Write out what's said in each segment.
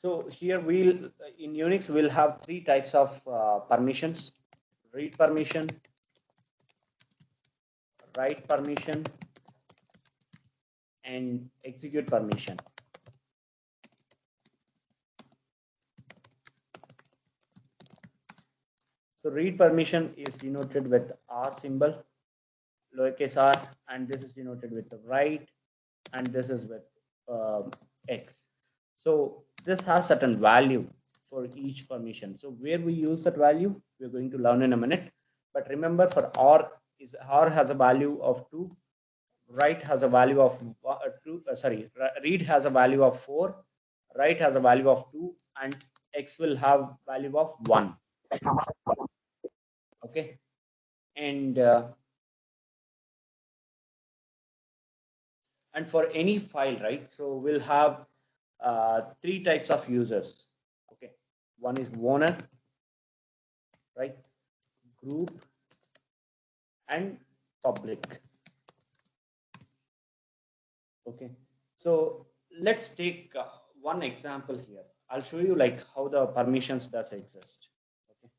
So here in Unix we'll have three types of permissions: read permission, write permission, and execute permission. So read permission is denoted with R symbol, lowercase r, and this is denoted with the write, and this is with X. So this has certain value for each permission. So where we use that value, we're going to learn in a minute. But remember, for R has a value of 2, write has a value of 2, read has a value of 4, write has a value of 2, and X will have value of 1. Okay, and for any file, right? So we'll have three types of users. Okay, one is owner, right? Group and public. Okay, so let's take one example here. I'll show you like how the permissions does exist. Okay.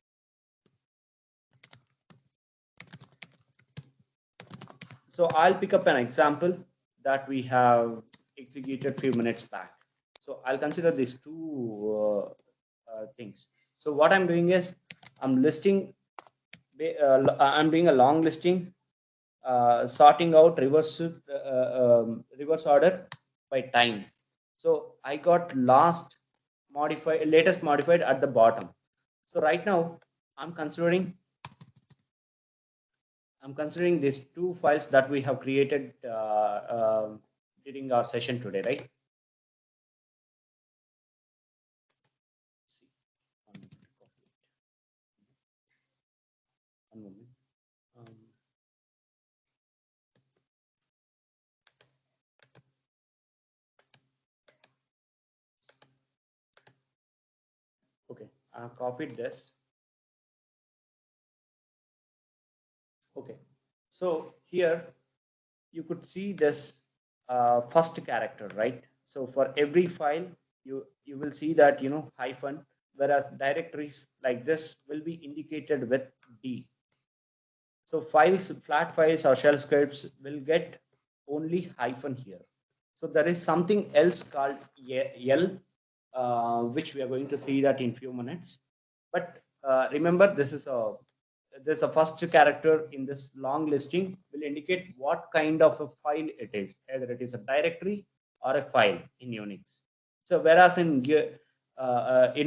So I'll pick up an example that we have executed few minutes back. So I'll consider these two things. So what I'm doing is I'm listing, I'm doing a long listing, sorting out reverse order by time. So I got latest modified at the bottom. So right now I'm considering these two files that we have created during our session today, right? One moment. Okay, I have copied this. Okay, so here you could see this first character, right? So for every file, you will see that hyphen, whereas directories like this will be indicated with D. So flat files or shell scripts will get only hyphen here. So there is something else called L, which we are going to see that in few minutes. But remember, there's a first character in this long listing will indicate what kind of a file it is, either it is a directory or a file in Unix. So whereas in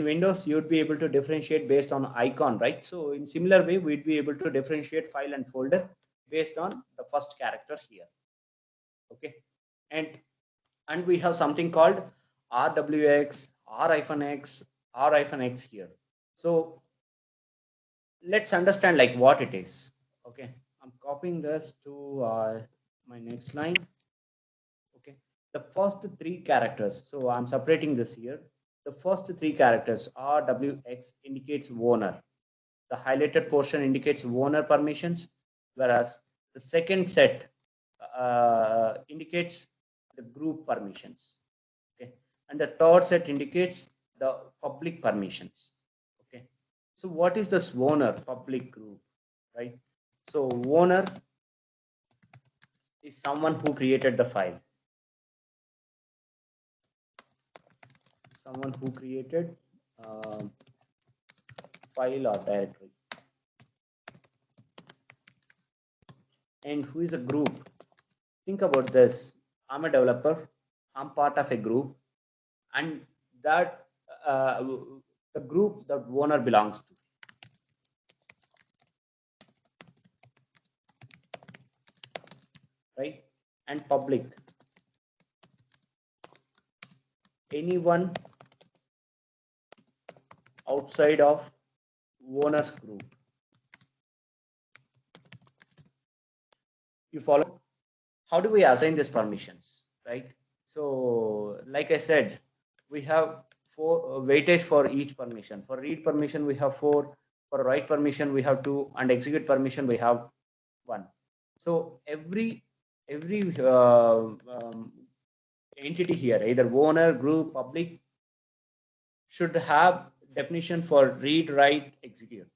Windows, you'd be able to differentiate based on icon, right? So in similar way, we'd be able to differentiate file and folder based on the first character here. Okay, and we have something called RWX, R-X, R-X here. So let's understand like what it is. Okay, I'm copying this to my next line. Okay, the first three characters. So I'm separating this here. The first three characters RWX indicates owner. The highlighted portion indicates owner permissions, whereas the second set indicates the group permissions. Okay, and the third set indicates the public permissions. Okay, so what is this owner public group, right? So owner is someone who created the file, someone who created file or directory. And who is a group? Think about this. I'm a developer, I'm part of a group, and that the group that owner belongs to. Right? And public, anyone outside of owner's group. You follow? How do we assign these permissions, right? So like I said, we have 4 weightage for each permission. For read permission we have 4, for write permission we have 2, and execute permission we have 1. So every entity here, either owner, group, public, should have definition for read, write, execute.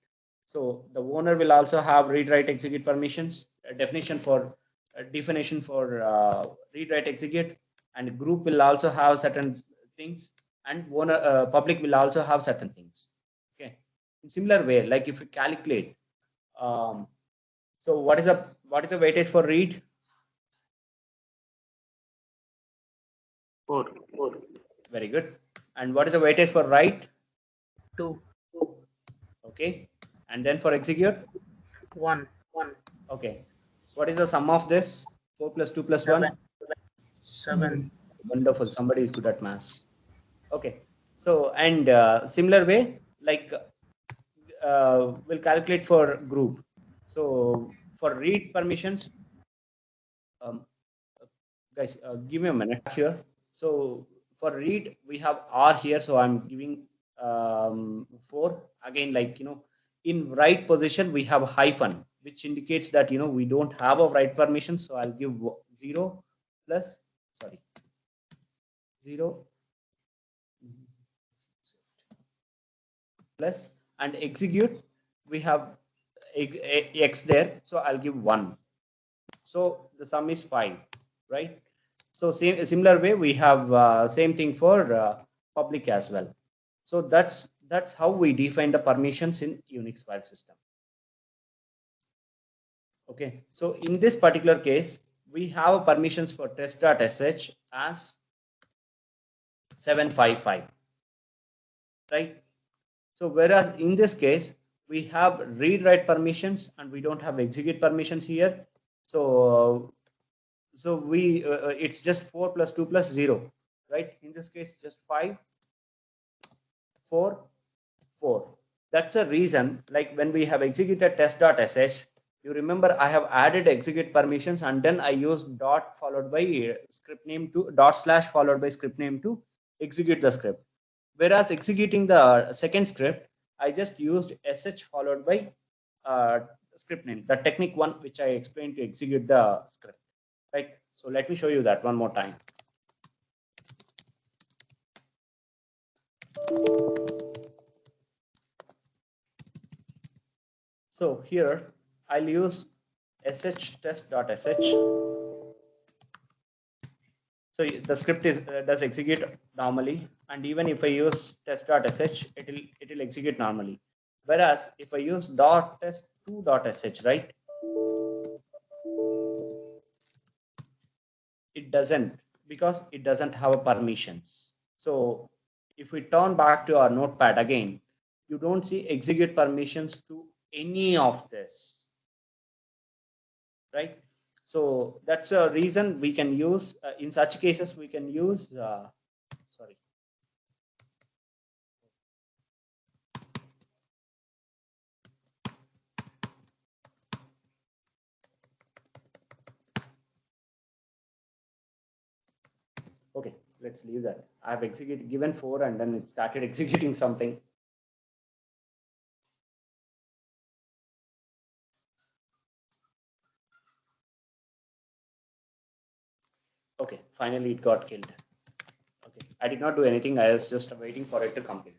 So the owner will also have read, write, execute permissions, a definition for read, write, execute, and group will also have certain things, and owner public will also have certain things. Okay. In similar way, like if you calculate, um, so what is the weightage for read? 4. Very good. And what is the weightage for write? 2. Okay. And then for execute? 1. Okay. What is the sum of this? 4 plus 2 plus 1? 7. Wonderful. Somebody is good at maths. Okay. So, and similar way, like we'll calculate for group. So for read permissions, um, guys, give me a minute here. So for read, we have R here. So I'm giving 4 again, like, in write position, we have hyphen, which indicates that, we don't have a write permission. So I'll give 0 plus, sorry, 0 plus, and execute, we have X there. So I'll give 1. So the sum is 5, right? So similar way, we have same thing for public as well. So that's how we define the permissions in Unix file system. Okay, so in this particular case, we have permissions for test.sh as 755, right? So whereas in this case, we have read write permissions and we don't have execute permissions here. So we it's just 4 plus 2 plus 0, right? In this case, just 5, 4, 4. That's a reason, like when we have executed test.sh, you remember I have added execute permissions and then I used dot followed by script name to dot slash followed by script name to execute the script. Whereas executing the second script, I just used sh followed by script name, the technique one which I explained to execute the script, right? So let me show you that one more time. So here I'll use sh test.sh. So the script does execute normally, and even if I use test.sh, it will execute normally. Whereas if I use .test2.sh, right, it doesn't, because it doesn't have a permissions. So if we turn back to our notepad again, you don't see execute permissions to any of this, right? So that's a reason we can use in such cases we can use sorry, okay, let's leave that. I have executed given 4 and then it started executing something. Okay, finally it got killed. Okay, I did not do anything, I was just waiting for it to complete.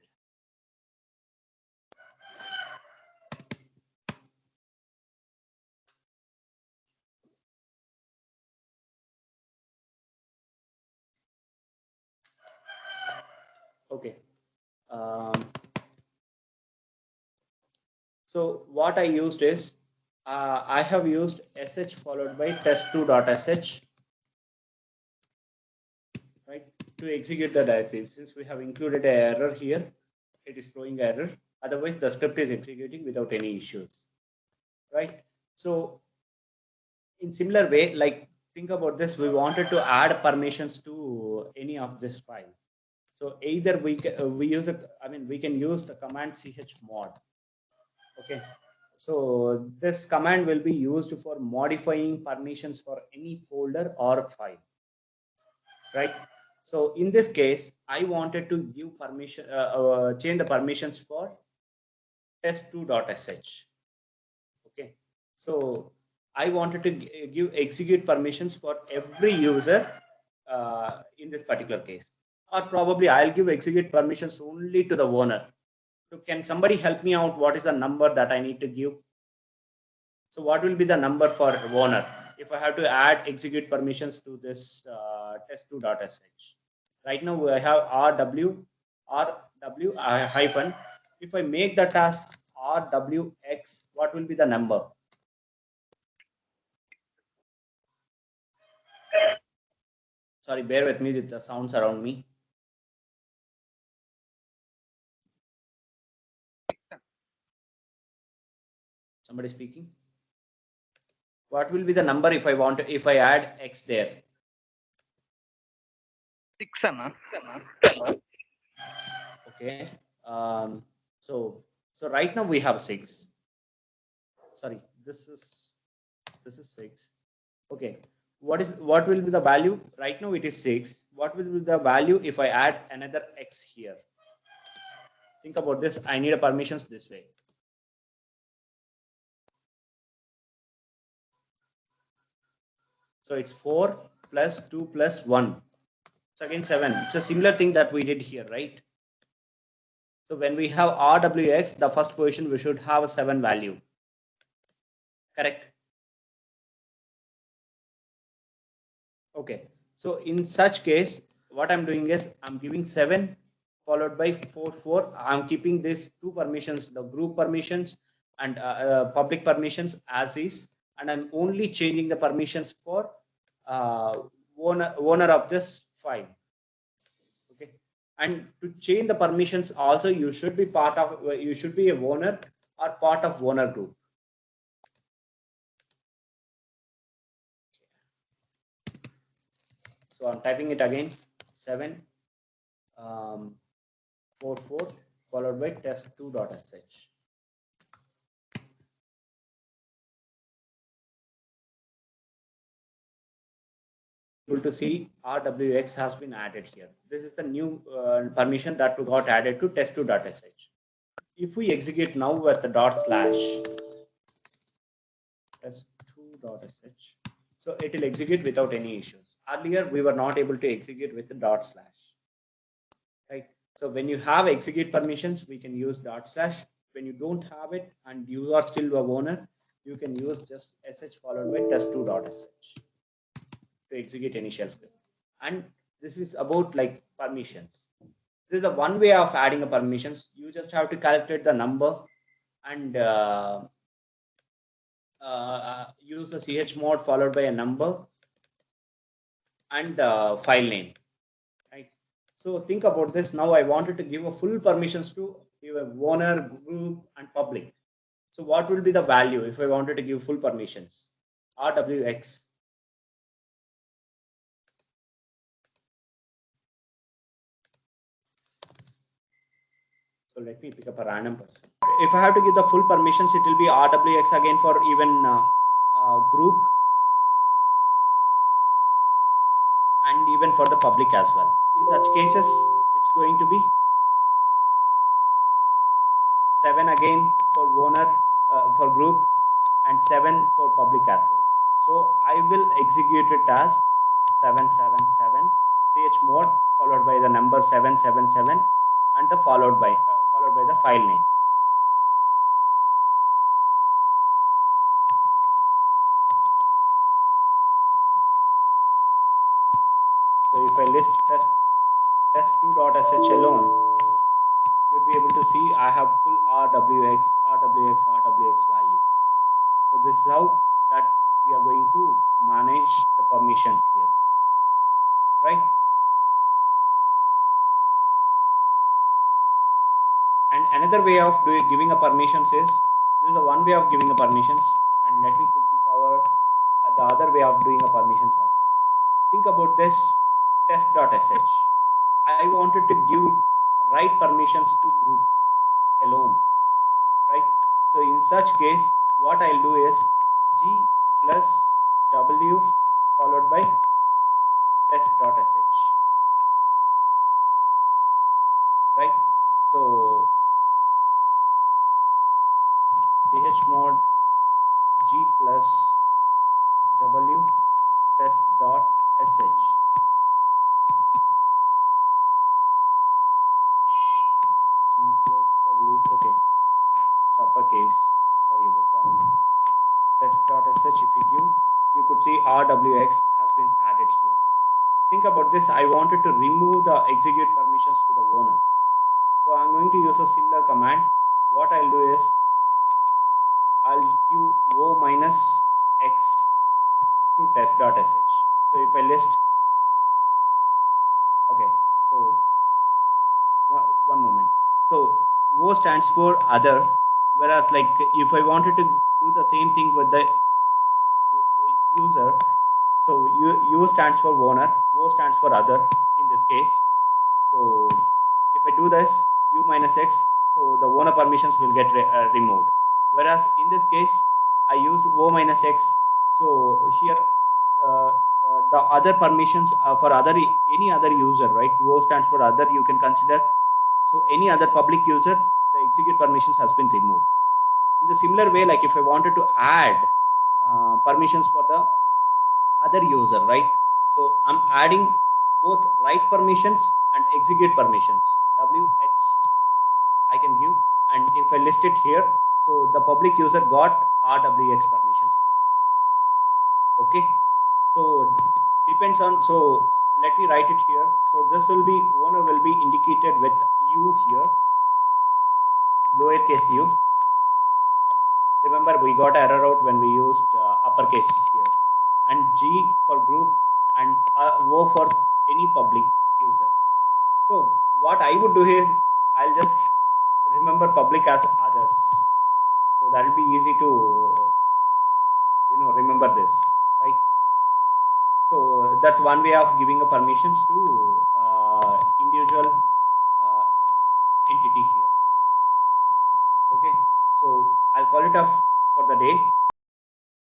Okay, so what I used is I have used sh followed by test2.sh, right, to execute the directory. Since we have included an error here, it is throwing error. Otherwise, the script is executing without any issues, right? So in similar way, like think about this, we wanted to add permissions to any of this file. So either we use it, I mean, we can use the command chmod. Okay, so this command will be used for modifying permissions for any folder or file, right? So in this case, I wanted to give permission, change the permissions for test2.sh. Okay, so I wanted to give execute permissions for every user in this particular case. or probably I'll give execute permissions only to the owner. So can somebody help me out? What is the number that I need to give? So what will be the number for owner if I have to add execute permissions to this test2.sh? Right now I have rw hyphen. If I make the task rwx, what will be the number? Sorry, bear with me with the sounds around me. Somebody speaking? What will be the number if I want to, if I add x there? 6 Anna. Okay. So right now we have 6. Sorry, this is 6. Okay. What will be the value? Right now it is 6. What will be the value if I add another x here? Think about this. I need a permissions this way. So it's 4 plus 2 plus 1. So again 7. It's a similar thing that we did here, right? So when we have RWX, the first position we should have a 7 value. Correct? Okay. So in such case, what I'm doing is I'm giving 7 followed by 4. I'm keeping these two permissions, the group permissions and public permissions as is, and I'm only changing the permissions for owner of this file. Okay. And to change the permissions also, you should be a owner or part of owner group. So I'm typing it again, 7 4 followed by test2.sh. Able to see RWX has been added here. This is the new permission that got added to test2.sh. If we execute now with the /test2.sh, so it will execute without any issues. Earlier we were not able to execute with the /, right? So when you have execute permissions, we can use /. When you don't have it and you are still a owner, you can use just sh followed by test2.sh to execute initial script. And this is about like permissions. This is the one way of adding a permissions. You just have to calculate the number and use the chmod followed by a number and file name, right? So think about this. Now I wanted to give a full permissions to your owner, group and public. So what will be the value if I wanted to give full permissions? RWX. So let me pick up a random person. If I have to give the full permissions, it will be RWX again for even group and even for the public as well. In such cases, it's going to be 7 again for owner, for group, and 7 for public as well. So I will execute it as 777 chmod followed by the number 777 and the followed by the file name. So if I list test2.sh alone, you'll be able to see I have full RWX value. So this is how that we are going to manage the permissions here, right? And another way of giving a permissions is, this is the one way of giving a permissions, and let me quickly cover the other way of doing a permissions as well. Think about this test.sh. I wanted to give write permissions to group alone, right? So in such case, what I'll do is g plus w followed by test.sh, right? So chmod g plus w test.sh. RWX has been added here. Think about this. I wanted to remove the execute permissions to the owner. So I'm going to use a similar command. What I'll do is I'll give o minus x to test.sh. So if I list, okay, so one moment. So o stands for other, whereas like if I wanted to do the same thing with the user, so u stands for owner, o stands for other in this case. So if I do this u minus x, so the owner permissions will get removed. Whereas in this case, I used o minus x. So here the other permissions for any other user, right? O stands for other. You can consider. So any other public user, the execute permissions has been removed. In the similar way, like if I wanted to add permissions for the other user, right? So I'm adding both write permissions and execute permissions. WX I can give, and if I list it here, so the public user got RWX permissions here. Okay, so depends on, so let me write it here. So this will be, owner will be indicated with U here, lowercase u. Remember, we got error out when we used uppercase here, and G for group, and O for any public user. So what I would do is I'll just remember public as others. So that will be easy to remember this, right? So that's one way of giving a permissions to individual entity here. Okay, so I'll call it off for the day.